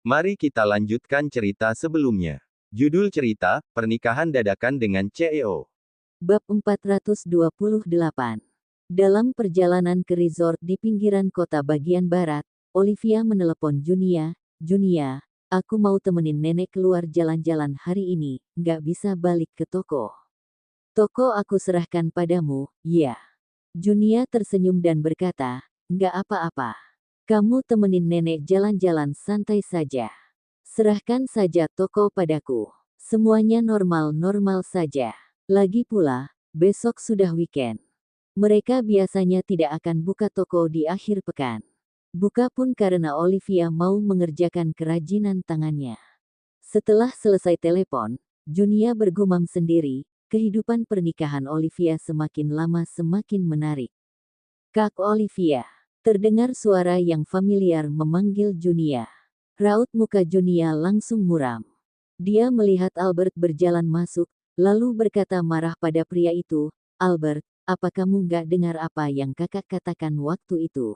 Mari kita lanjutkan cerita sebelumnya. Judul cerita, Pernikahan Dadakan dengan CEO. Bab 428. Dalam perjalanan ke resort di pinggiran kota bagian barat, Olivia menelepon Junia. Junia, aku mau temenin nenek keluar jalan-jalan hari ini, nggak bisa balik ke toko. Toko aku serahkan padamu, ya. Junia tersenyum dan berkata, nggak apa-apa. Kamu temenin nenek jalan-jalan santai saja. Serahkan saja toko padaku. Semuanya normal-normal saja. Lagi pula, besok sudah weekend. Mereka biasanya tidak akan buka toko di akhir pekan. Buka pun karena Olivia mau mengerjakan kerajinan tangannya. Setelah selesai telepon, Junia bergumam sendiri, kehidupan pernikahan Olivia semakin lama semakin menarik. Kak Olivia. Terdengar suara yang familiar memanggil Junia. Raut muka Junia langsung muram. Dia melihat Albert berjalan masuk, lalu berkata marah pada pria itu, Albert, apa kamu nggak dengar apa yang kakak katakan waktu itu?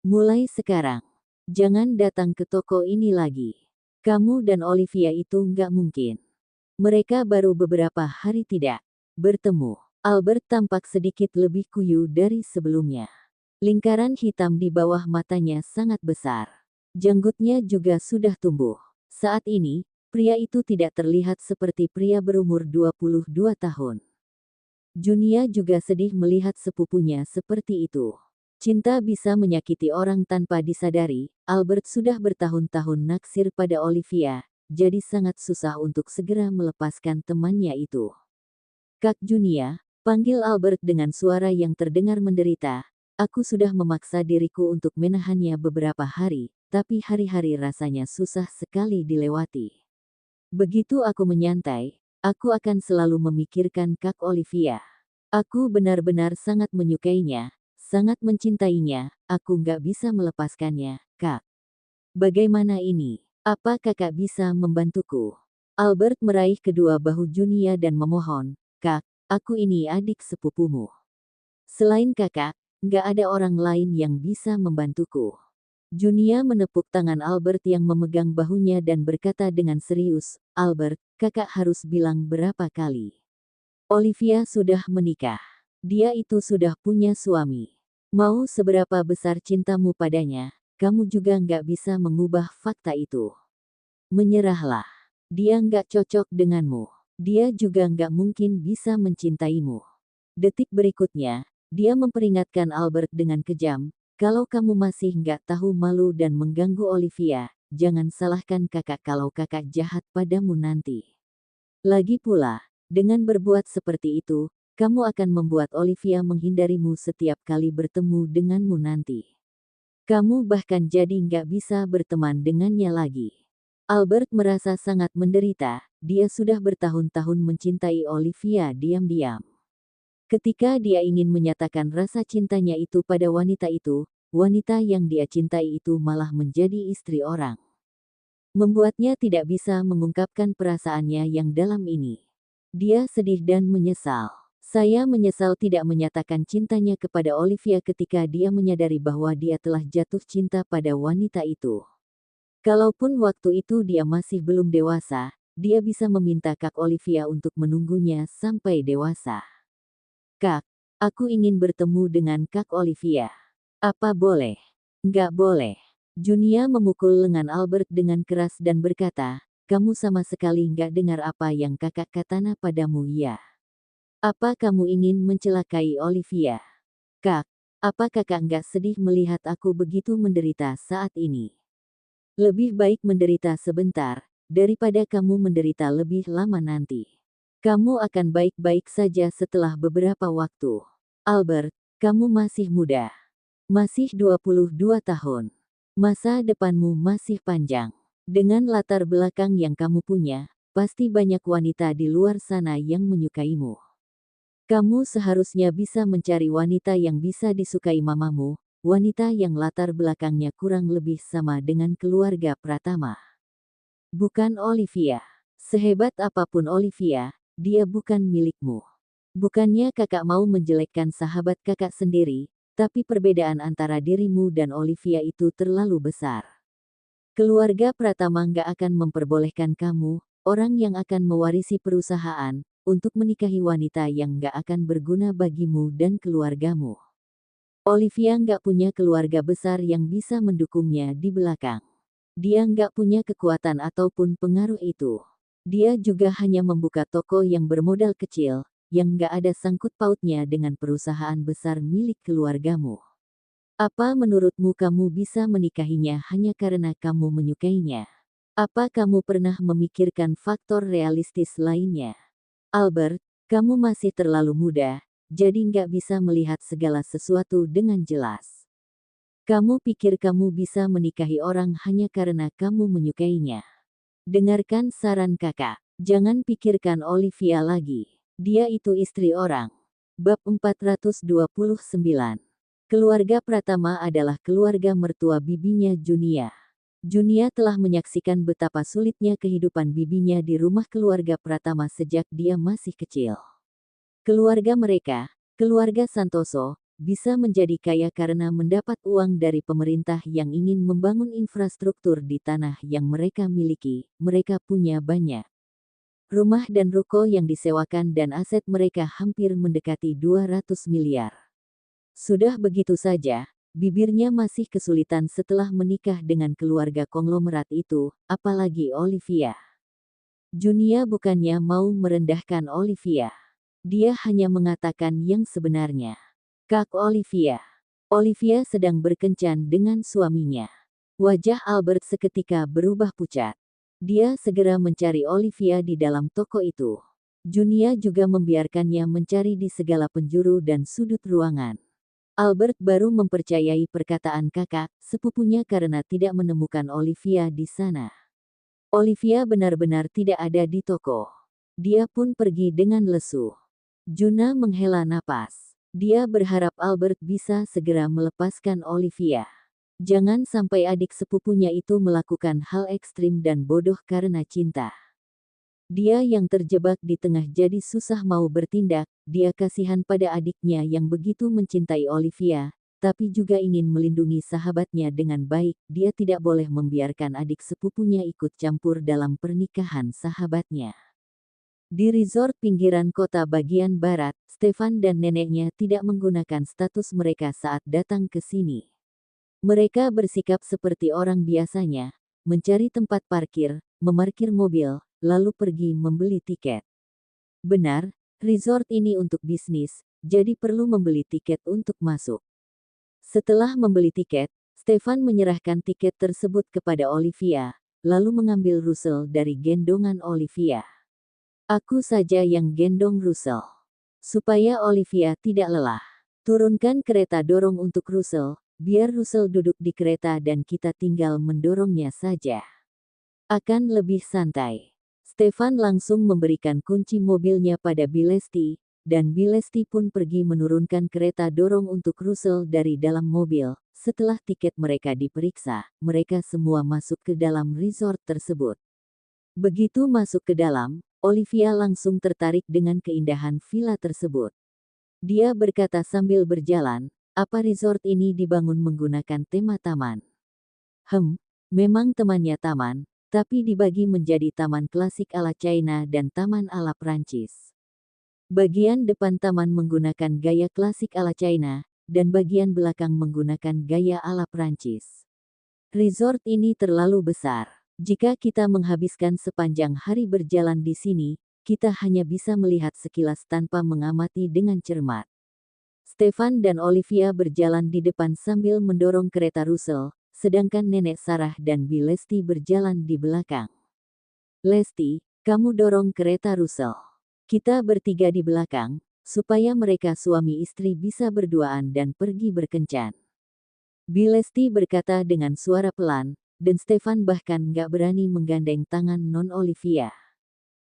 Mulai sekarang, jangan datang ke toko ini lagi. Kamu dan Olivia itu nggak mungkin. Mereka baru beberapa hari tidak bertemu. Albert tampak sedikit lebih kuyu dari sebelumnya. Lingkaran hitam di bawah matanya sangat besar. Janggutnya juga sudah tumbuh. Saat ini, pria itu tidak terlihat seperti pria berumur 22 tahun. Junia juga sedih melihat sepupunya seperti itu. Cinta bisa menyakiti orang tanpa disadari. Albert sudah bertahun-tahun naksir pada Olivia, jadi sangat susah untuk segera melepaskan temannya itu. Kak Junia, panggil Albert dengan suara yang terdengar menderita. Aku sudah memaksa diriku untuk menahannya beberapa hari, tapi hari-hari rasanya susah sekali dilewati. Begitu aku menyantai, aku akan selalu memikirkan Kak Olivia. Aku benar-benar sangat menyukainya, sangat mencintainya, aku nggak bisa melepaskannya, Kak. Bagaimana ini? Apa kakak bisa membantuku? Albert meraih kedua bahu Junia dan memohon, Kak, aku ini adik sepupumu. Selain kakak, nggak ada orang lain yang bisa membantuku. Junia menepuk tangan Albert yang memegang bahunya dan berkata dengan serius, Albert, kakak harus bilang berapa kali. Olivia sudah menikah. Dia itu sudah punya suami. Mau seberapa besar cintamu padanya, kamu juga nggak bisa mengubah fakta itu. Menyerahlah. Dia nggak cocok denganmu. Dia juga nggak mungkin bisa mencintaimu. Detik berikutnya, dia memperingatkan Albert dengan kejam, kalau kamu masih nggak tahu malu dan mengganggu Olivia, jangan salahkan kakak kalau kakak jahat padamu nanti. Lagi pula, dengan berbuat seperti itu, kamu akan membuat Olivia menghindarimu setiap kali bertemu denganmu nanti. Kamu bahkan jadi nggak bisa berteman dengannya lagi. Albert merasa sangat menderita, dia sudah bertahun-tahun mencintai Olivia diam-diam. Ketika dia ingin menyatakan rasa cintanya itu pada wanita itu, wanita yang dia cintai itu malah menjadi istri orang. Membuatnya tidak bisa mengungkapkan perasaannya yang dalam ini. Dia sedih dan menyesal. Saya menyesal tidak menyatakan cintanya kepada Olivia ketika dia menyadari bahwa dia telah jatuh cinta pada wanita itu. Kalaupun waktu itu dia masih belum dewasa, dia bisa meminta Kak Olivia untuk menunggunya sampai dewasa. Kak, aku ingin bertemu dengan Kak Olivia. Apa boleh? Nggak boleh. Junia memukul lengan Albert dengan keras dan berkata, kamu sama sekali nggak dengar apa yang kakak katakan padamu ya. Apa kamu ingin mencelakai Olivia? Kak, apa kakak nggak sedih melihat aku begitu menderita saat ini? Lebih baik menderita sebentar, daripada kamu menderita lebih lama nanti. Kamu akan baik-baik saja setelah beberapa waktu. Albert, kamu masih muda. Masih 22 tahun. Masa depanmu masih panjang. Dengan latar belakang yang kamu punya, pasti banyak wanita di luar sana yang menyukaimu. Kamu seharusnya bisa mencari wanita yang bisa disukai mamamu, wanita yang latar belakangnya kurang lebih sama dengan keluarga Pratama. Bukan Olivia. Sehebat apapun Olivia, dia bukan milikmu. Bukannya kakak mau menjelekkan sahabat kakak sendiri, tapi perbedaan antara dirimu dan Olivia itu terlalu besar. Keluarga Pratama nggak akan memperbolehkan kamu, orang yang akan mewarisi perusahaan, untuk menikahi wanita yang nggak akan berguna bagimu dan keluargamu. Olivia nggak punya keluarga besar yang bisa mendukungnya di belakang. Dia nggak punya kekuatan ataupun pengaruh itu. Dia juga hanya membuka toko yang bermodal kecil, yang nggak ada sangkut pautnya dengan perusahaan besar milik keluargamu. Apa menurutmu kamu bisa menikahinya hanya karena kamu menyukainya? Apa kamu pernah memikirkan faktor realistis lainnya? Albert, kamu masih terlalu muda, jadi nggak bisa melihat segala sesuatu dengan jelas. Kamu pikir kamu bisa menikahi orang hanya karena kamu menyukainya. Dengarkan saran kakak, jangan pikirkan Olivia lagi. Dia itu istri orang. Bab 429. Keluarga Pratama adalah keluarga mertua bibinya Junia. Junia telah menyaksikan betapa sulitnya kehidupan bibinya di rumah keluarga Pratama sejak dia masih kecil. Keluarga mereka, keluarga Santoso, bisa menjadi kaya karena mendapat uang dari pemerintah yang ingin membangun infrastruktur di tanah yang mereka miliki. Mereka punya banyak rumah dan ruko yang disewakan dan aset mereka hampir mendekati 200 miliar. Sudah begitu saja, bibirnya masih kesulitan setelah menikah dengan keluarga konglomerat itu, apalagi Olivia. Junia bukannya mau merendahkan Olivia. Dia hanya mengatakan yang sebenarnya. Kak Olivia. Olivia sedang berkencan dengan suaminya. Wajah Albert seketika berubah pucat. Dia segera mencari Olivia di dalam toko itu. Junia juga membiarkannya mencari di segala penjuru dan sudut ruangan. Albert baru mempercayai perkataan kakak sepupunya karena tidak menemukan Olivia di sana. Olivia benar-benar tidak ada di toko. Dia pun pergi dengan lesu. Juna menghela napas. Dia berharap Albert bisa segera melepaskan Olivia. Jangan sampai adik sepupunya itu melakukan hal ekstrim dan bodoh karena cinta. Dia yang terjebak di tengah jadi susah mau bertindak. Dia kasihan pada adiknya yang begitu mencintai Olivia, tapi juga ingin melindungi sahabatnya dengan baik. Dia tidak boleh membiarkan adik sepupunya ikut campur dalam pernikahan sahabatnya. Di resort pinggiran kota bagian barat, Stefan dan neneknya tidak menggunakan status mereka saat datang ke sini. Mereka bersikap seperti orang biasanya, mencari tempat parkir, memarkir mobil, lalu pergi membeli tiket. Benar, resort ini untuk bisnis, jadi perlu membeli tiket untuk masuk. Setelah membeli tiket, Stefan menyerahkan tiket tersebut kepada Olivia, lalu mengambil Russell dari gendongan Olivia. Aku saja yang gendong Russell. Supaya Olivia tidak lelah. Turunkan kereta dorong untuk Russell, biar Russell duduk di kereta dan kita tinggal mendorongnya saja. Akan lebih santai. Stefan langsung memberikan kunci mobilnya pada Bilesti, dan Bilesti pun pergi menurunkan kereta dorong untuk Russell dari dalam mobil. Setelah tiket mereka diperiksa, mereka semua masuk ke dalam resort tersebut. Begitu masuk ke dalam, Olivia langsung tertarik dengan keindahan villa tersebut. Dia berkata sambil berjalan, apa resort ini dibangun menggunakan tema taman? Memang temannya taman, tapi dibagi menjadi taman klasik ala China dan taman ala Prancis. Bagian depan taman menggunakan gaya klasik ala China, dan bagian belakang menggunakan gaya ala Prancis. Resort ini terlalu besar. Jika kita menghabiskan sepanjang hari berjalan di sini, kita hanya bisa melihat sekilas tanpa mengamati dengan cermat. Stefan dan Olivia berjalan di depan sambil mendorong kereta Russell, sedangkan nenek Sarah dan Bilesti berjalan di belakang. Lesti, kamu dorong kereta Russell. Kita bertiga di belakang, supaya mereka suami istri bisa berduaan dan pergi berkencan. Bilesti berkata dengan suara pelan, dan Stefan bahkan nggak berani menggandeng tangan non Olivia.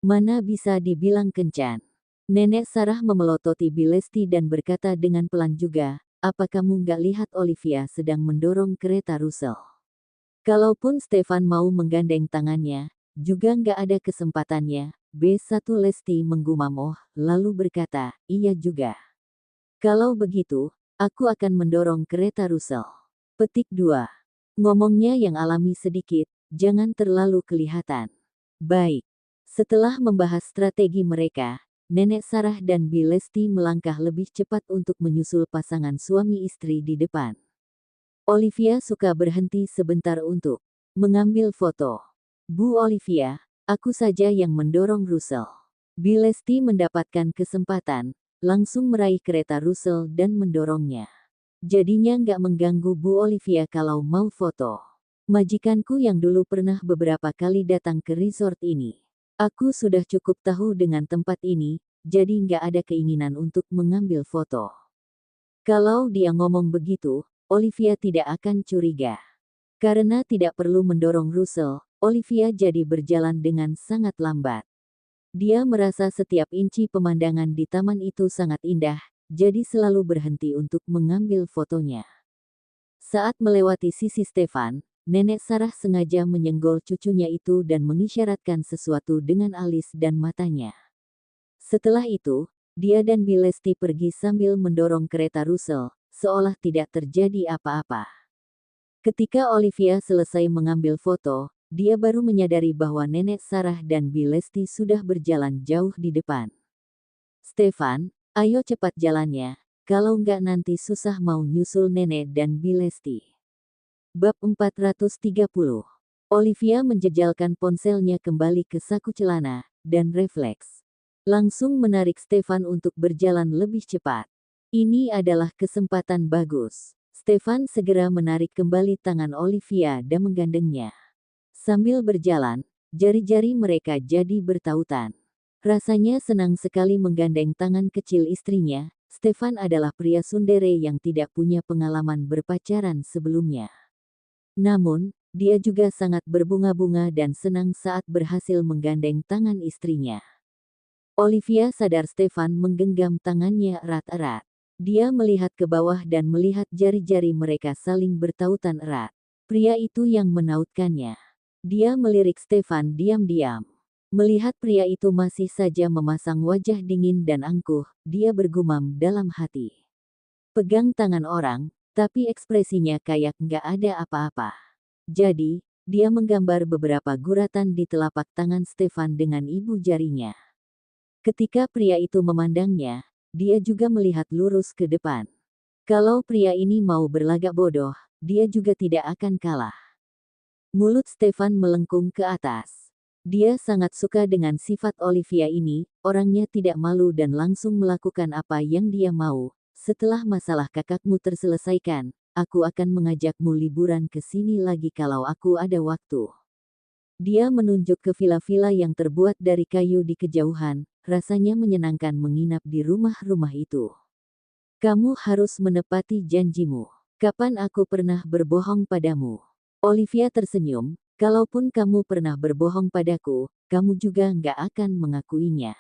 Mana bisa dibilang kencan. Nenek Sarah memelototi Bilesti dan berkata dengan pelan juga, apa kamu nggak lihat Olivia sedang mendorong kereta Russell? Kalaupun Stefan mau menggandeng tangannya, juga nggak ada kesempatannya. B1 Lesti menggumam lalu berkata, iya juga. Kalau begitu, aku akan mendorong kereta Russell. Petik 2. Ngomongnya yang alami sedikit, jangan terlalu kelihatan. Baik. Setelah membahas strategi mereka, Nenek Sarah dan Bi Lesti melangkah lebih cepat untuk menyusul pasangan suami istri di depan. Olivia suka berhenti sebentar untuk mengambil foto. Bu Olivia, aku saja yang mendorong Russell. Bi Lesti mendapatkan kesempatan, langsung meraih kereta Russell dan mendorongnya. Jadinya nggak mengganggu Bu Olivia kalau mau foto. Majikanku yang dulu pernah beberapa kali datang ke resort ini. Aku sudah cukup tahu dengan tempat ini, jadi nggak ada keinginan untuk mengambil foto. Kalau dia ngomong begitu, Olivia tidak akan curiga. Karena tidak perlu mendorong Russell, Olivia jadi berjalan dengan sangat lambat. Dia merasa setiap inci pemandangan di taman itu sangat indah, jadi selalu berhenti untuk mengambil fotonya. Saat melewati sisi Stefan, Nenek Sarah sengaja menyenggol cucunya itu dan mengisyaratkan sesuatu dengan alis dan matanya. Setelah itu, dia dan Bi Lesti pergi sambil mendorong kereta Russell, seolah tidak terjadi apa-apa. Ketika Olivia selesai mengambil foto, dia baru menyadari bahwa Nenek Sarah dan Bi Lesti sudah berjalan jauh di depan. Stefan, ayo cepat jalannya, kalau nggak nanti susah mau nyusul Nenek dan Bi Lesti. Bab 430. Olivia menjejalkan ponselnya kembali ke saku celana, dan refleks. Langsung menarik Stefan untuk berjalan lebih cepat. Ini adalah kesempatan bagus. Stefan segera menarik kembali tangan Olivia dan menggandengnya. Sambil berjalan, jari-jari mereka jadi bertautan. Rasanya senang sekali menggandeng tangan kecil istrinya. Stefan adalah pria tsundere yang tidak punya pengalaman berpacaran sebelumnya. Namun, dia juga sangat berbunga-bunga dan senang saat berhasil menggandeng tangan istrinya. Olivia sadar Stefan menggenggam tangannya erat-erat. Dia melihat ke bawah dan melihat jari-jari mereka saling bertautan erat. Pria itu yang menautkannya. Dia melirik Stefan diam-diam. Melihat pria itu masih saja memasang wajah dingin dan angkuh, dia bergumam dalam hati. Pegang tangan orang, tapi ekspresinya kayak nggak ada apa-apa. Jadi, dia menggambar beberapa guratan di telapak tangan Stefan dengan ibu jarinya. Ketika pria itu memandangnya, dia juga melihat lurus ke depan. Kalau pria ini mau berlagak bodoh, dia juga tidak akan kalah. Mulut Stefan melengkung ke atas. Dia sangat suka dengan sifat Olivia ini, orangnya tidak malu dan langsung melakukan apa yang dia mau. Setelah masalah kakakmu terselesaikan, aku akan mengajakmu liburan ke sini lagi kalau aku ada waktu. Dia menunjuk ke villa-villa yang terbuat dari kayu di kejauhan, rasanya menyenangkan menginap di rumah-rumah itu. Kamu harus menepati janjimu. Kapan aku pernah berbohong padamu? Olivia tersenyum, kalaupun kamu pernah berbohong padaku, kamu juga nggak akan mengakuinya.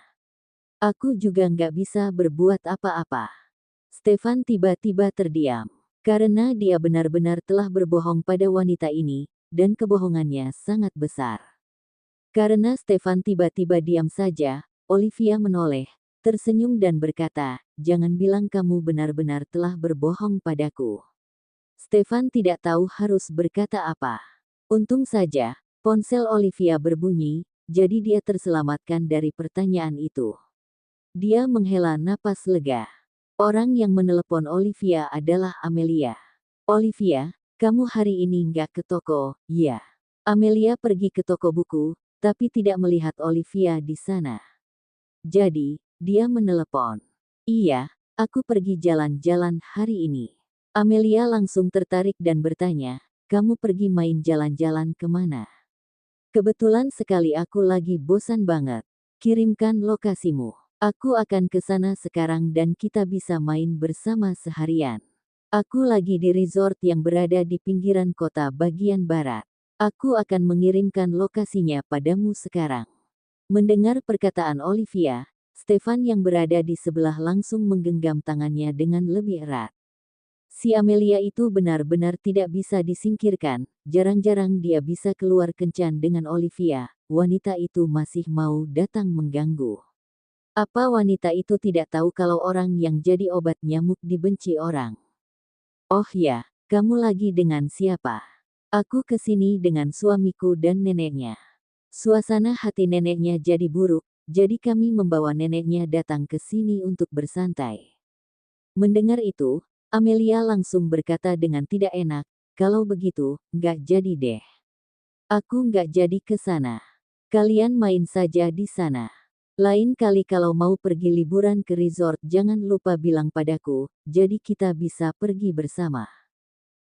Aku juga nggak bisa berbuat apa-apa. Stefan tiba-tiba terdiam. Karena dia benar-benar telah berbohong pada wanita ini, dan kebohongannya sangat besar. Karena Stefan tiba-tiba diam saja, Olivia menoleh, tersenyum dan berkata, jangan bilang kamu benar-benar telah berbohong padaku. Stefan tidak tahu harus berkata apa. Untung saja, ponsel Olivia berbunyi, jadi dia terselamatkan dari pertanyaan itu. Dia menghela napas lega. Orang yang menelepon Olivia adalah Amelia. Olivia, kamu hari ini nggak ke toko, ya? Amelia pergi ke toko buku, tapi tidak melihat Olivia di sana. Jadi, dia menelepon. Iya, aku pergi jalan-jalan hari ini. Amelia langsung tertarik dan bertanya, kamu pergi main jalan-jalan kemana? Kebetulan sekali aku lagi bosan banget. Kirimkan lokasimu. Aku akan ke sana sekarang dan kita bisa main bersama seharian. Aku lagi di resort yang berada di pinggiran kota bagian barat. Aku akan mengirimkan lokasinya padamu sekarang. Mendengar perkataan Olivia, Stefan yang berada di sebelah langsung menggenggam tangannya dengan lebih erat. Si Amelia itu benar-benar tidak bisa disingkirkan, jarang-jarang dia bisa keluar kencan dengan Olivia, wanita itu masih mau datang mengganggu. Apa wanita itu tidak tahu kalau orang yang jadi obat nyamuk dibenci orang? Oh ya, kamu lagi dengan siapa? Aku ke sini dengan suamiku dan neneknya. Suasana hati neneknya jadi buruk, jadi kami membawa neneknya datang ke sini untuk bersantai. Mendengar itu, Amelia langsung berkata dengan tidak enak, kalau begitu, nggak jadi deh. Aku nggak jadi ke sana. Kalian main saja di sana. Lain kali kalau mau pergi liburan ke resort jangan lupa bilang padaku, jadi kita bisa pergi bersama.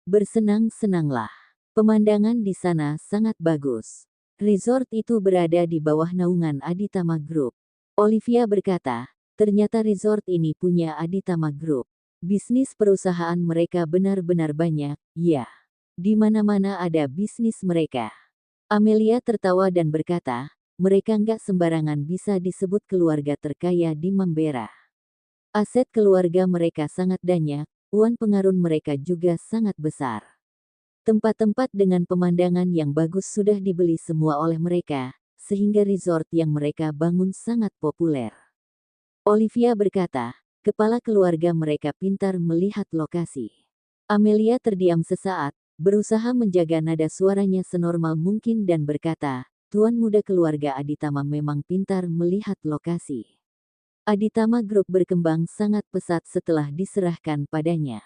Bersenang-senanglah. Pemandangan di sana sangat bagus. Resort itu berada di bawah naungan Aditama Group. Olivia berkata, ternyata resort ini punya Aditama Group. Bisnis perusahaan mereka benar-benar banyak, ya. Di mana-mana ada bisnis mereka. Amelia tertawa dan berkata, mereka nggak sembarangan bisa disebut keluarga terkaya di Mambera. Aset keluarga mereka sangat banyak, uang pengarun mereka juga sangat besar. Tempat-tempat dengan pemandangan yang bagus sudah dibeli semua oleh mereka, sehingga resort yang mereka bangun sangat populer. Olivia berkata, kepala keluarga mereka pintar melihat lokasi. Amelia terdiam sesaat, berusaha menjaga nada suaranya senormal mungkin dan berkata, Tuan muda keluarga Aditama memang pintar melihat lokasi. Aditama Group berkembang sangat pesat setelah diserahkan padanya.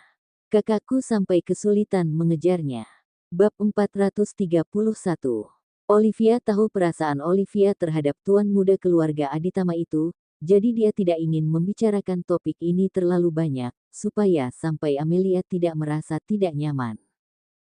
Kakakku sampai kesulitan mengejarnya. Bab 431. Olivia tahu perasaan Olivia terhadap tuan muda keluarga Aditama itu, jadi dia tidak ingin membicarakan topik ini terlalu banyak, supaya sampai Amelia tidak merasa tidak nyaman.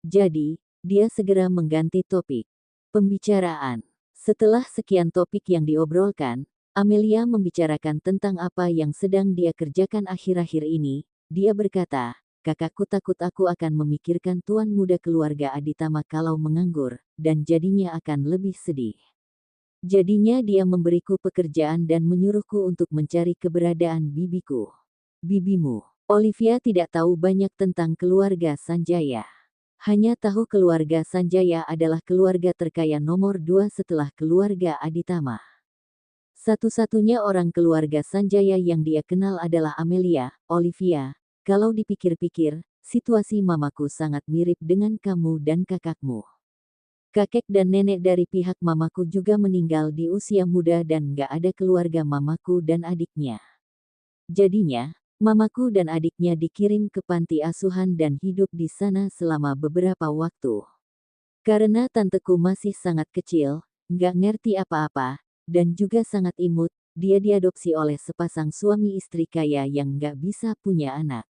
Jadi, dia segera mengganti topik pembicaraan. Setelah sekian topik yang diobrolkan, Amelia membicarakan tentang apa yang sedang dia kerjakan akhir-akhir ini. Dia berkata, kakakku takut aku akan memikirkan tuan muda keluarga Aditama kalau menganggur, dan jadinya akan lebih sedih. Jadinya dia memberiku pekerjaan dan menyuruhku untuk mencari keberadaan bibiku. Bibimu. Olivia tidak tahu banyak tentang keluarga Sanjaya. Hanya tahu keluarga Sanjaya adalah keluarga terkaya nomor 2 setelah keluarga Aditama. Satu-satunya orang keluarga Sanjaya yang dia kenal adalah Amelia. Olivia, kalau dipikir-pikir, situasi mamaku sangat mirip dengan kamu dan kakakmu. Kakek dan nenek dari pihak mamaku juga meninggal di usia muda dan gak ada keluarga mamaku dan adiknya. Jadinya, mamaku dan adiknya dikirim ke panti asuhan dan hidup di sana selama beberapa waktu. Karena tanteku masih sangat kecil, gak ngerti apa-apa, dan juga sangat imut, dia diadopsi oleh sepasang suami istri kaya yang gak bisa punya anak.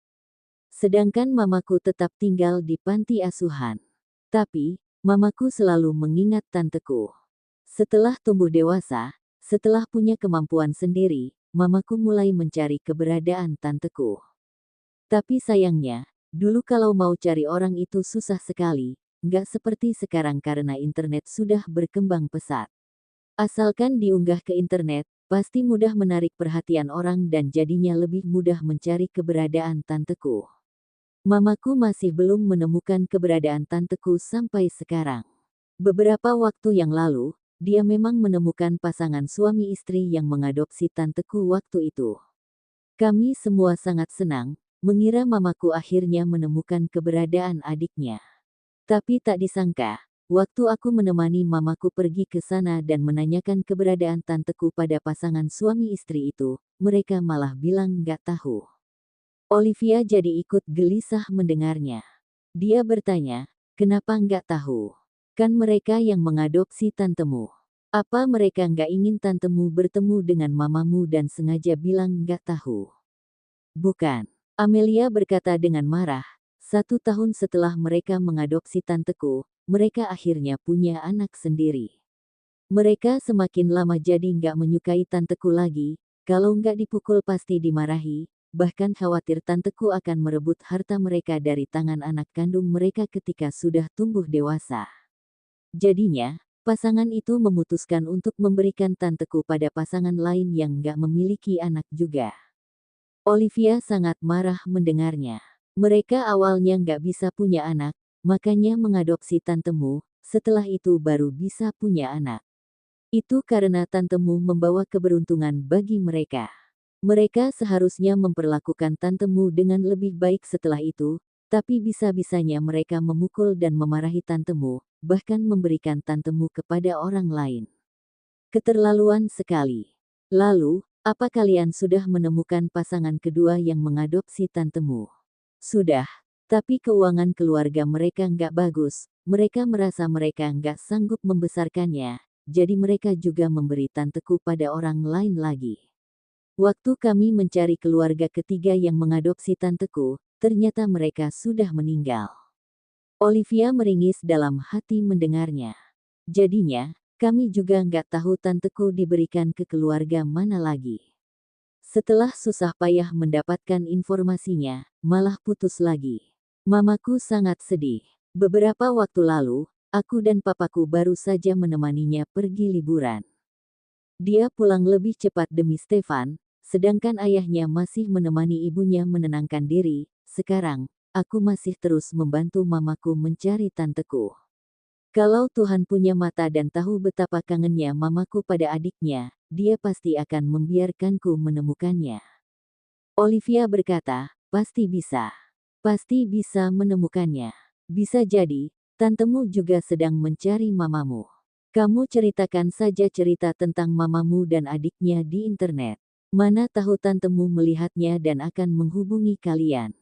Sedangkan mamaku tetap tinggal di panti asuhan. Tapi, mamaku selalu mengingat tanteku. Setelah tumbuh dewasa, setelah punya kemampuan sendiri, mamaku mulai mencari keberadaan tanteku. Tapi sayangnya, dulu kalau mau cari orang itu susah sekali, nggak seperti sekarang karena internet sudah berkembang pesat. Asalkan diunggah ke internet, pasti mudah menarik perhatian orang dan jadinya lebih mudah mencari keberadaan tanteku. Mamaku masih belum menemukan keberadaan tanteku sampai sekarang. Beberapa waktu yang lalu, dia memang menemukan pasangan suami istri yang mengadopsi tanteku waktu itu. Kami semua sangat senang, mengira mamaku akhirnya menemukan keberadaan adiknya. Tapi tak disangka, waktu aku menemani mamaku pergi ke sana dan menanyakan keberadaan tanteku pada pasangan suami istri itu, mereka malah bilang nggak tahu. Olivia jadi ikut gelisah mendengarnya. Dia bertanya, kenapa nggak tahu? Kan mereka yang mengadopsi tantemu. Apa mereka nggak ingin tantemu bertemu dengan mamamu dan sengaja bilang nggak tahu? Bukan. Amelia berkata dengan marah. 1 tahun setelah mereka mengadopsi tanteku, mereka akhirnya punya anak sendiri. Mereka semakin lama jadi nggak menyukai tanteku lagi, kalau nggak dipukul pasti dimarahi, bahkan khawatir tanteku akan merebut harta mereka dari tangan anak kandung mereka ketika sudah tumbuh dewasa. Jadinya, pasangan itu memutuskan untuk memberikan tanteku pada pasangan lain yang nggak memiliki anak juga. Olivia sangat marah mendengarnya. Mereka awalnya nggak bisa punya anak, makanya mengadopsi tantemu, setelah itu baru bisa punya anak. Itu karena tantemu membawa keberuntungan bagi mereka. Mereka seharusnya memperlakukan tantemu dengan lebih baik setelah itu, Tapi bisa-bisanya mereka memukul dan memarahi tantemu, bahkan memberikan tantemu kepada orang lain. Keterlaluan sekali. Lalu, apa kalian sudah menemukan pasangan kedua yang mengadopsi tantemu? Sudah, tapi keuangan keluarga mereka nggak bagus, mereka merasa mereka nggak sanggup membesarkannya, jadi mereka juga memberi tanteku pada orang lain lagi. Waktu kami mencari keluarga ketiga yang mengadopsi tanteku, ternyata mereka sudah meninggal. Olivia meringis dalam hati mendengarnya. Jadinya, kami juga nggak tahu tanteku diberikan ke keluarga mana lagi. Setelah susah payah mendapatkan informasinya, malah putus lagi. Mamaku sangat sedih. Beberapa waktu lalu, aku dan papaku baru saja menemaninya pergi liburan. Dia pulang lebih cepat demi Stefan, sedangkan ayahnya masih menemani ibunya menenangkan diri. Sekarang, aku masih terus membantu mamaku mencari tanteku. Kalau Tuhan punya mata dan tahu betapa kangennya mamaku pada adiknya, dia pasti akan membiarkanku menemukannya. Olivia berkata, pasti bisa. Pasti bisa menemukannya. Bisa jadi, tantemu juga sedang mencari mamamu. Kamu ceritakan saja cerita tentang mamamu dan adiknya di internet. Mana tahu tantemu melihatnya dan akan menghubungi kalian.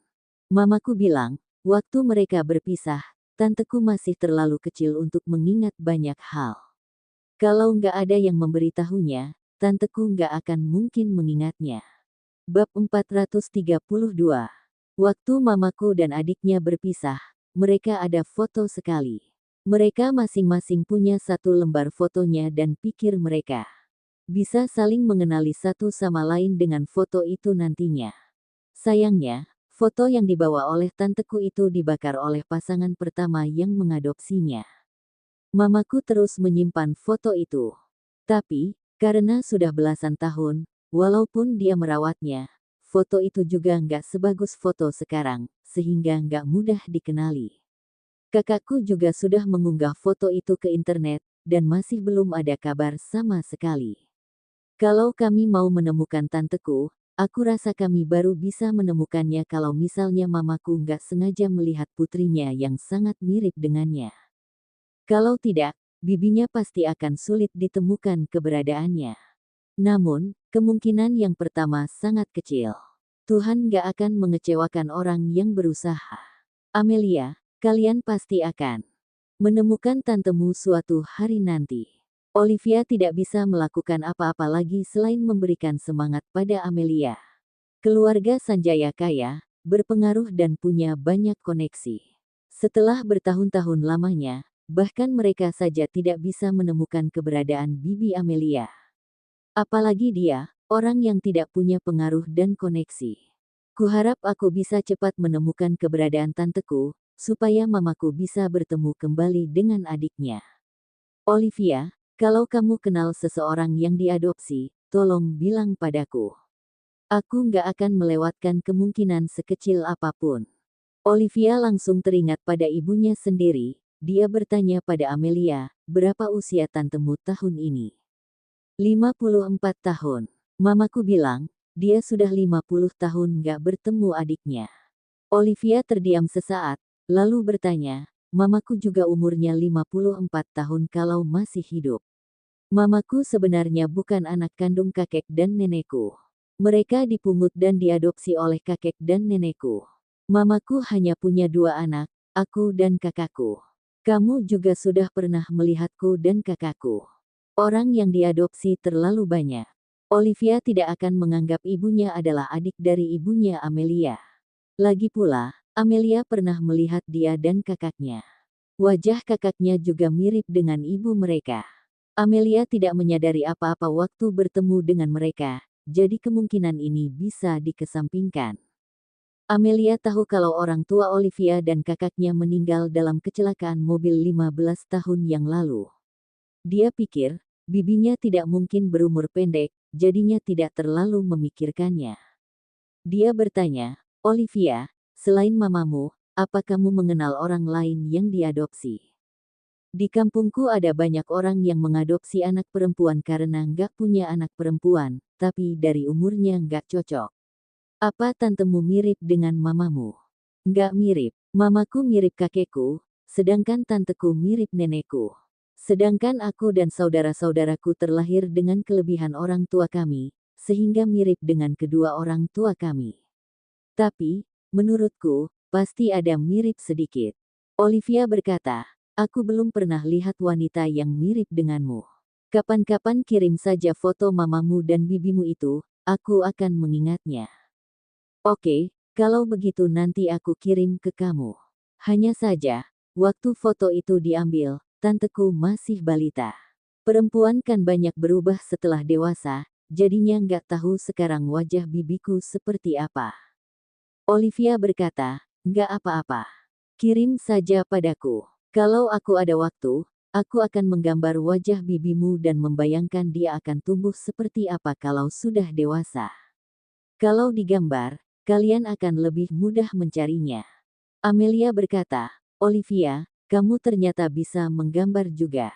Mamaku bilang, waktu mereka berpisah, tanteku masih terlalu kecil untuk mengingat banyak hal. Kalau nggak ada yang memberitahunya, tanteku nggak akan mungkin mengingatnya. Bab 432. Waktu mamaku dan adiknya berpisah, mereka ada foto sekali. Mereka masing-masing punya satu lembar fotonya dan pikir mereka bisa saling mengenali satu sama lain dengan foto itu nantinya. Sayangnya, foto yang dibawa oleh tanteku itu dibakar oleh pasangan pertama yang mengadopsinya. Mamaku terus menyimpan foto itu. Tapi, karena sudah belasan tahun, walaupun dia merawatnya, foto itu juga nggak sebagus foto sekarang, sehingga nggak mudah dikenali. Kakakku juga sudah mengunggah foto itu ke internet, dan masih belum ada kabar sama sekali. Kalau kami mau menemukan tanteku, aku rasa kami baru bisa menemukannya kalau misalnya mamaku nggak sengaja melihat putrinya yang sangat mirip dengannya. Kalau tidak, bibinya pasti akan sulit ditemukan keberadaannya. Namun, kemungkinan yang pertama sangat kecil. Tuhan nggak akan mengecewakan orang yang berusaha. Amelia, kalian pasti akan menemukan tantemu suatu hari nanti. Olivia tidak bisa melakukan apa-apa lagi selain memberikan semangat pada Amelia. Keluarga Sanjaya kaya, berpengaruh dan punya banyak koneksi. Setelah bertahun-tahun lamanya, bahkan mereka saja tidak bisa menemukan keberadaan Bibi Amelia. Apalagi dia, orang yang tidak punya pengaruh dan koneksi. Kuharap aku bisa cepat menemukan keberadaan tanteku, supaya mamaku bisa bertemu kembali dengan adiknya. Olivia, kalau kamu kenal seseorang yang diadopsi, tolong bilang padaku. Aku nggak akan melewatkan kemungkinan sekecil apapun. Olivia langsung teringat pada ibunya sendiri. Dia bertanya pada Amelia, berapa usia tantemu tahun ini? 54 tahun. Mamaku bilang, dia sudah 50 tahun nggak bertemu adiknya. Olivia terdiam sesaat, lalu bertanya, mamaku juga umurnya 54 tahun kalau masih hidup. Mamaku sebenarnya bukan anak kandung kakek dan nenekku. Mereka dipungut dan diadopsi oleh kakek dan nenekku. Mamaku hanya punya 2 anak, aku dan kakakku. Kamu juga sudah pernah melihatku dan kakakku. Orang yang diadopsi terlalu banyak. Olivia tidak akan menganggap ibunya adalah adik dari ibunya Amelia. Lagi pula, Amelia pernah melihat dia dan kakaknya. Wajah kakaknya juga mirip dengan ibu mereka. Amelia tidak menyadari apa-apa waktu bertemu dengan mereka, jadi kemungkinan ini bisa dikesampingkan. Amelia tahu kalau orang tua Olivia dan kakaknya meninggal dalam kecelakaan mobil 15 tahun yang lalu. Dia pikir, bibinya tidak mungkin berumur pendek, jadinya tidak terlalu memikirkannya. Dia bertanya, Olivia, selain mamamu, apa kamu mengenal orang lain yang diadopsi? Di kampungku ada banyak orang yang mengadopsi anak perempuan karena nggak punya anak perempuan, tapi dari umurnya nggak cocok. Apa tantemu mirip dengan mamamu? Nggak mirip. Mamaku mirip kakekku, sedangkan tanteku mirip nenekku. Sedangkan aku dan saudara-saudaraku terlahir dengan kelebihan orang tua kami, sehingga mirip dengan kedua orang tua kami. Tapi, menurutku, pasti ada mirip sedikit. Olivia berkata, aku belum pernah lihat wanita yang mirip denganmu. Kapan-kapan kirim saja foto mamamu dan bibimu itu, aku akan mengingatnya. Oke, kalau begitu nanti aku kirim ke kamu. Hanya saja, waktu foto itu diambil, tanteku masih balita. Perempuan kan banyak berubah setelah dewasa, jadinya nggak tahu sekarang wajah bibiku seperti apa. Olivia berkata, nggak apa-apa. Kirim saja padaku. Kalau aku ada waktu, aku akan menggambar wajah bibimu dan membayangkan dia akan tumbuh seperti apa kalau sudah dewasa. Kalau digambar, kalian akan lebih mudah mencarinya. Amelia berkata, Olivia, kamu ternyata bisa menggambar juga.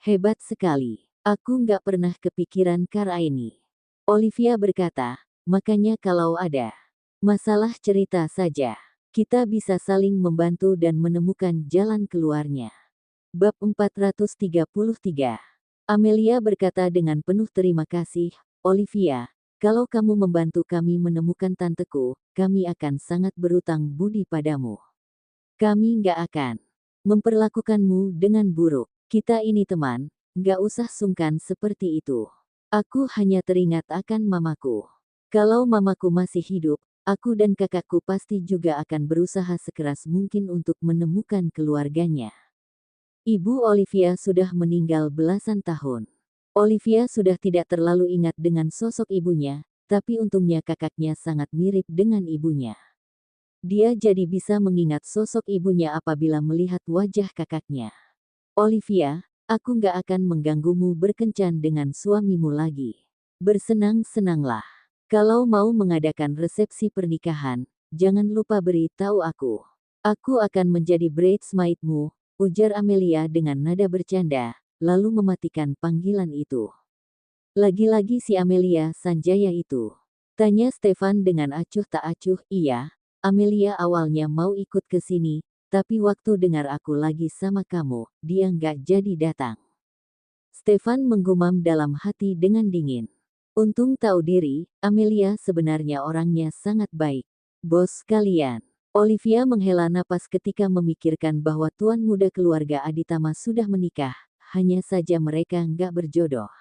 Hebat sekali. Aku nggak pernah kepikiran ke arah ini. Olivia berkata, makanya kalau ada masalah cerita saja. Kita bisa saling membantu dan menemukan jalan keluarnya. Bab 433. Amelia berkata dengan penuh terima kasih, Olivia, kalau kamu membantu kami menemukan tanteku, kami akan sangat berutang budi padamu. Kami nggak akan memperlakukanmu dengan buruk. Kita ini teman, nggak usah sungkan seperti itu. Aku hanya teringat akan mamaku. Kalau mamaku masih hidup, aku dan kakakku pasti juga akan berusaha sekeras mungkin untuk menemukan keluarganya. Ibu Olivia sudah meninggal belasan tahun. Olivia sudah tidak terlalu ingat dengan sosok ibunya, tapi untungnya kakaknya sangat mirip dengan ibunya. Dia jadi bisa mengingat sosok ibunya apabila melihat wajah kakaknya. Olivia, aku nggak akan mengganggumu berkencan dengan suamimu lagi. Bersenang-senanglah. Kalau mau mengadakan resepsi pernikahan, jangan lupa beri tahu aku. Aku akan menjadi bridesmaid-mu, ujar Amelia dengan nada bercanda, lalu mematikan panggilan itu. Lagi-lagi si Amelia Sanjaya itu. Tanya Stefan dengan acuh tak acuh, iya, Amelia awalnya mau ikut ke sini, tapi waktu dengar aku lagi sama kamu, dia nggak jadi datang. Stefan menggumam dalam hati dengan dingin. Untung tahu diri, Amelia sebenarnya orangnya sangat baik. Bos kalian. Olivia menghela napas ketika memikirkan bahwa tuan muda keluarga Aditama sudah menikah, hanya saja mereka nggak berjodoh.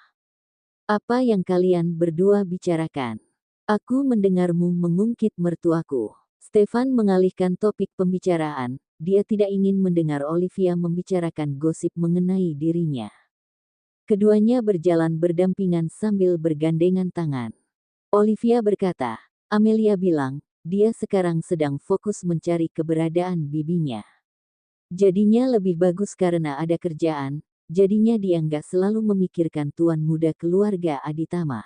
Apa yang kalian berdua bicarakan? Aku mendengarmu mengungkit mertuaku. Stefan mengalihkan topik pembicaraan, dia tidak ingin mendengar Olivia membicarakan gosip mengenai dirinya. Keduanya berjalan berdampingan sambil bergandengan tangan. Olivia berkata, Amelia bilang, dia sekarang sedang fokus mencari keberadaan bibinya. Jadinya lebih bagus karena ada kerjaan, jadinya dia nggak selalu memikirkan tuan muda keluarga Aditama.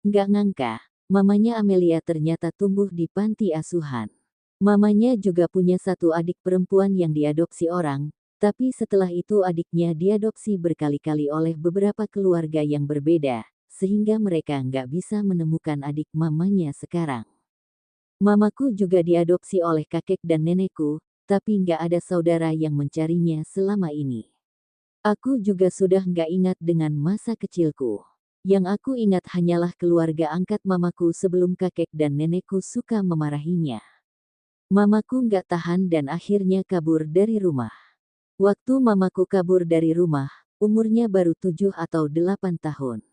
Nggak ngangka, mamanya Amelia ternyata tumbuh di panti asuhan. Mamanya juga punya satu adik perempuan yang diadopsi orang, tapi setelah itu adiknya diadopsi berkali-kali oleh beberapa keluarga yang berbeda, sehingga mereka nggak bisa menemukan adik mamanya sekarang. Mamaku juga diadopsi oleh kakek dan nenekku, tapi nggak ada saudara yang mencarinya selama ini. Aku juga sudah nggak ingat dengan masa kecilku. Yang aku ingat hanyalah keluarga angkat mamaku sebelum kakek dan nenekku suka memarahinya. Mamaku nggak tahan dan akhirnya kabur dari rumah. Waktu mamaku kabur dari rumah, umurnya baru 7 atau 8 tahun.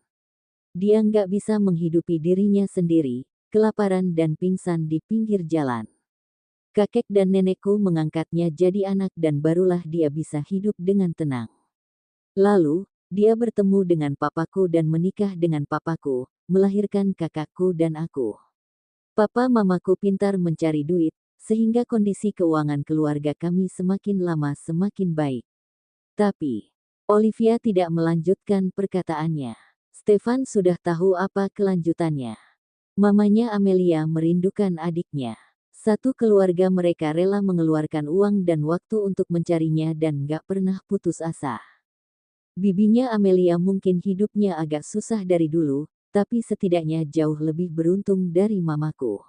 Dia nggak bisa menghidupi dirinya sendiri, kelaparan dan pingsan di pinggir jalan. Kakek dan nenekku mengangkatnya jadi anak dan barulah dia bisa hidup dengan tenang. Lalu, dia bertemu dengan papaku dan menikah dengan papaku, melahirkan kakakku dan aku. Papa mamaku pintar mencari duit, sehingga kondisi keuangan keluarga kami semakin lama semakin baik. Tapi, Olivia tidak melanjutkan perkataannya. Stefan sudah tahu apa kelanjutannya. Mamanya Amelia merindukan adiknya. Satu keluarga mereka rela mengeluarkan uang dan waktu untuk mencarinya dan gak pernah putus asa. Bibinya Amelia mungkin hidupnya agak susah dari dulu, tapi setidaknya jauh lebih beruntung dari mamaku.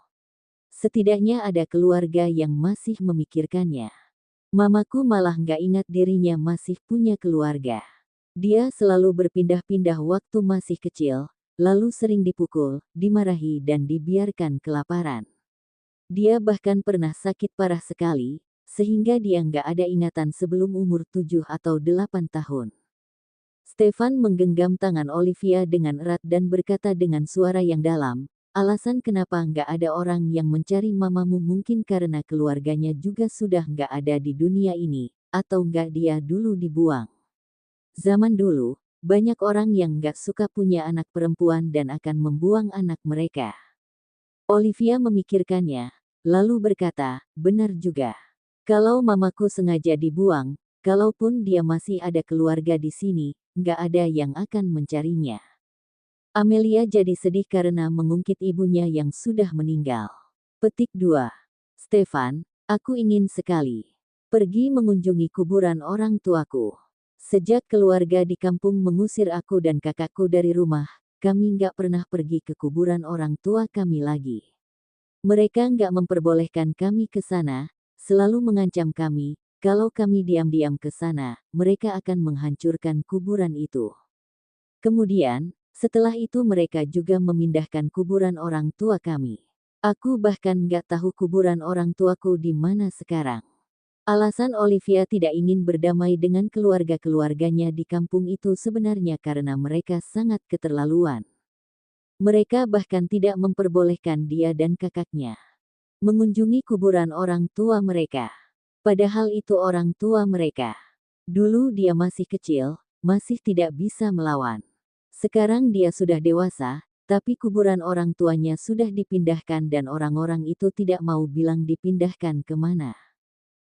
Setidaknya ada keluarga yang masih memikirkannya. Mamaku malah nggak ingat dirinya masih punya keluarga. Dia selalu berpindah-pindah waktu masih kecil, lalu sering dipukul, dimarahi dan dibiarkan kelaparan. Dia bahkan pernah sakit parah sekali, sehingga dia nggak ada ingatan sebelum umur 7 atau 8 tahun. Stefan menggenggam tangan Olivia dengan erat dan berkata dengan suara yang dalam, alasan kenapa nggak ada orang yang mencari mamamu mungkin karena keluarganya juga sudah nggak ada di dunia ini, atau nggak dia dulu dibuang. Zaman dulu, banyak orang yang nggak suka punya anak perempuan dan akan membuang anak mereka. Olivia memikirkannya, lalu berkata, benar juga. Kalau mamaku sengaja dibuang, kalaupun dia masih ada keluarga di sini, nggak ada yang akan mencarinya. Amelia jadi sedih karena mengungkit ibunya yang sudah meninggal. Petik 2. Stefan, aku ingin sekali pergi mengunjungi kuburan orang tuaku. Sejak keluarga di kampung mengusir aku dan kakakku dari rumah, kami nggak pernah pergi ke kuburan orang tua kami lagi. Mereka nggak memperbolehkan kami ke sana, selalu mengancam kami, kalau kami diam-diam ke sana, mereka akan menghancurkan kuburan itu. Kemudian, setelah itu mereka juga memindahkan kuburan orang tua kami. Aku bahkan nggak tahu kuburan orang tuaku di mana sekarang. Alasan Olivia tidak ingin berdamai dengan keluarga-keluarganya di kampung itu sebenarnya karena mereka sangat keterlaluan. Mereka bahkan tidak memperbolehkan dia dan kakaknya mengunjungi kuburan orang tua mereka. Padahal itu orang tua mereka. Dulu dia masih kecil, masih tidak bisa melawan. Sekarang dia sudah dewasa, tapi kuburan orang tuanya sudah dipindahkan dan orang-orang itu tidak mau bilang dipindahkan kemana.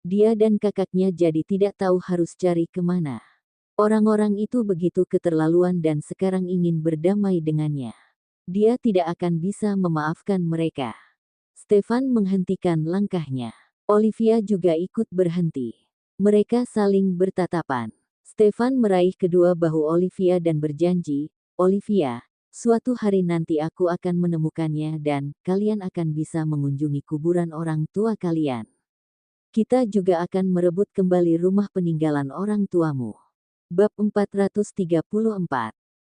Dia dan kakaknya jadi tidak tahu harus cari kemana. Orang-orang itu begitu keterlaluan dan sekarang ingin berdamai dengannya. Dia tidak akan bisa memaafkan mereka. Stefan menghentikan langkahnya. Olivia juga ikut berhenti. Mereka saling bertatapan. Stefan meraih kedua bahu Olivia dan berjanji, Olivia, suatu hari nanti aku akan menemukannya dan kalian akan bisa mengunjungi kuburan orang tua kalian. Kita juga akan merebut kembali rumah peninggalan orang tuamu. Bab 434.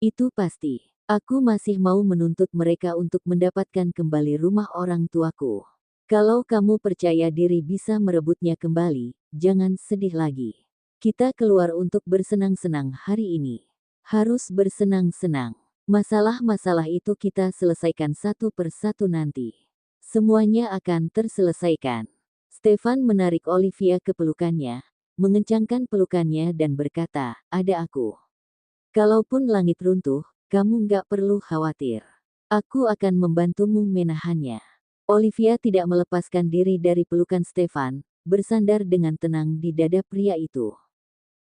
Itu pasti. Aku masih mau menuntut mereka untuk mendapatkan kembali rumah orang tuaku. Kalau kamu percaya diri bisa merebutnya kembali, jangan sedih lagi. Kita keluar untuk bersenang-senang hari ini. Harus bersenang-senang. Masalah-masalah itu kita selesaikan satu persatu nanti. Semuanya akan terselesaikan. Stefan menarik Olivia ke pelukannya, mengencangkan pelukannya dan berkata, ada aku. Kalaupun langit runtuh, kamu nggak perlu khawatir. Aku akan membantumu menahannya. Olivia tidak melepaskan diri dari pelukan Stefan, bersandar dengan tenang di dada pria itu.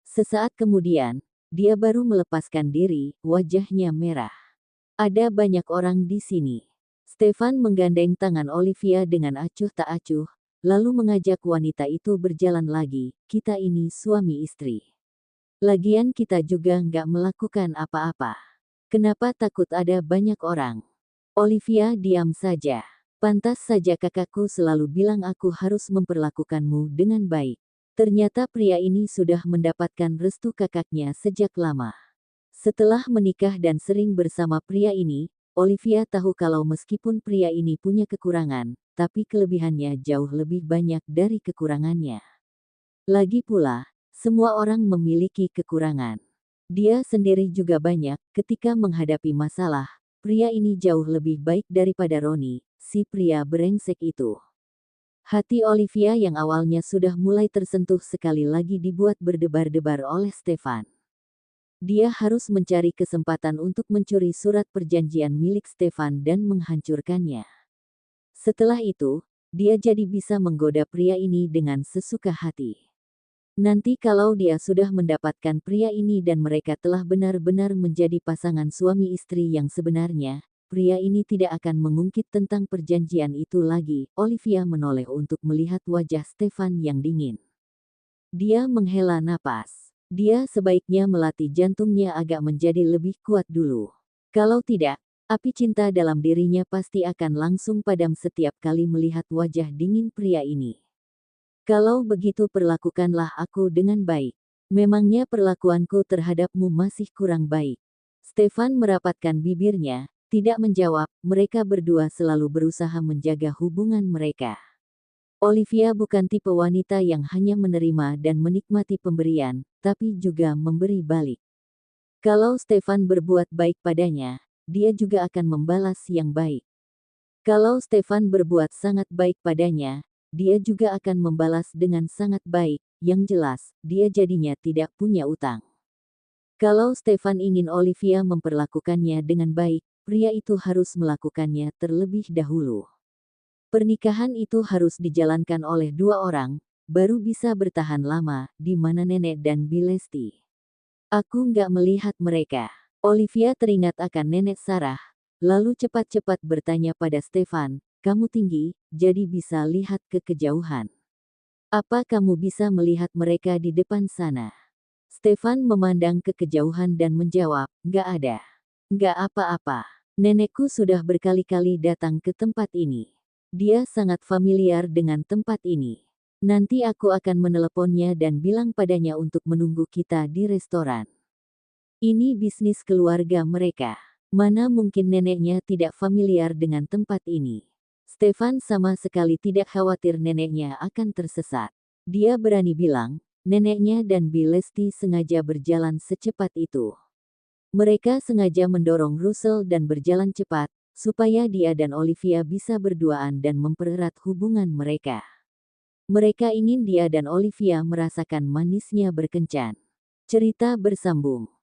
Sesaat kemudian, dia baru melepaskan diri, wajahnya merah. Ada banyak orang di sini. Stefan menggandeng tangan Olivia dengan acuh tak acuh, lalu mengajak wanita itu berjalan lagi, kita ini suami istri. Lagian kita juga nggak melakukan apa-apa. Kenapa takut ada banyak orang? Olivia diam saja. Pantas saja kakakku selalu bilang aku harus memperlakukanmu dengan baik. Ternyata pria ini sudah mendapatkan restu kakaknya sejak lama. Setelah menikah dan sering bersama pria ini, Olivia tahu kalau meskipun pria ini punya kekurangan, tapi kelebihannya jauh lebih banyak dari kekurangannya. Lagi pula, semua orang memiliki kekurangan. Dia sendiri juga banyak, ketika menghadapi masalah, pria ini jauh lebih baik daripada Roni, si pria brengsek itu. Hati Olivia yang awalnya sudah mulai tersentuh sekali lagi dibuat berdebar-debar oleh Stefan. Dia harus mencari kesempatan untuk mencuri surat perjanjian milik Stefan dan menghancurkannya. Setelah itu, dia jadi bisa menggoda pria ini dengan sesuka hati. Nanti kalau dia sudah mendapatkan pria ini dan mereka telah benar-benar menjadi pasangan suami istri yang sebenarnya, pria ini tidak akan mengungkit tentang perjanjian itu lagi. Olivia menoleh untuk melihat wajah Stefan yang dingin. Dia menghela napas. Dia sebaiknya melatih jantungnya agak menjadi lebih kuat dulu. Kalau tidak, Api cinta dalam dirinya pasti akan langsung padam setiap kali melihat wajah dingin pria ini. Kalau begitu perlakukanlah aku dengan baik. Memangnya perlakuanku terhadapmu masih kurang baik? Stefan merapatkan bibirnya, tidak menjawab. Mereka berdua selalu berusaha menjaga hubungan mereka. Olivia bukan tipe wanita yang hanya menerima dan menikmati pemberian, tapi juga memberi balik. Kalau Stefan berbuat baik padanya, dia juga akan membalas yang baik. Kalau Stefan berbuat sangat baik padanya, dia juga akan membalas dengan sangat baik. Yang jelas, dia jadinya tidak punya utang. Kalau Stefan ingin Olivia memperlakukannya dengan baik, pria itu harus melakukannya terlebih dahulu. Pernikahan itu harus dijalankan oleh dua orang, baru bisa bertahan lama. Di mana nenek dan Bilesti? Aku nggak melihat mereka. Olivia teringat akan nenek Sarah, lalu cepat-cepat bertanya pada Stefan, kamu tinggi, jadi bisa lihat ke kejauhan. Apa kamu bisa melihat mereka di depan sana? Stefan memandang ke kejauhan dan menjawab, nggak ada. Nggak apa-apa. Nenekku sudah berkali-kali datang ke tempat ini. Dia sangat familiar dengan tempat ini. Nanti aku akan meneleponnya dan bilang padanya untuk menunggu kita di restoran. Ini bisnis keluarga mereka. Mana mungkin neneknya tidak familiar dengan tempat ini. Stefan sama sekali tidak khawatir neneknya akan tersesat. Dia berani bilang, neneknya dan Bilesti sengaja berjalan secepat itu. Mereka sengaja mendorong Russell dan berjalan cepat, supaya dia dan Olivia bisa berduaan dan mempererat hubungan mereka. Mereka ingin dia dan Olivia merasakan manisnya berkencan. Cerita bersambung.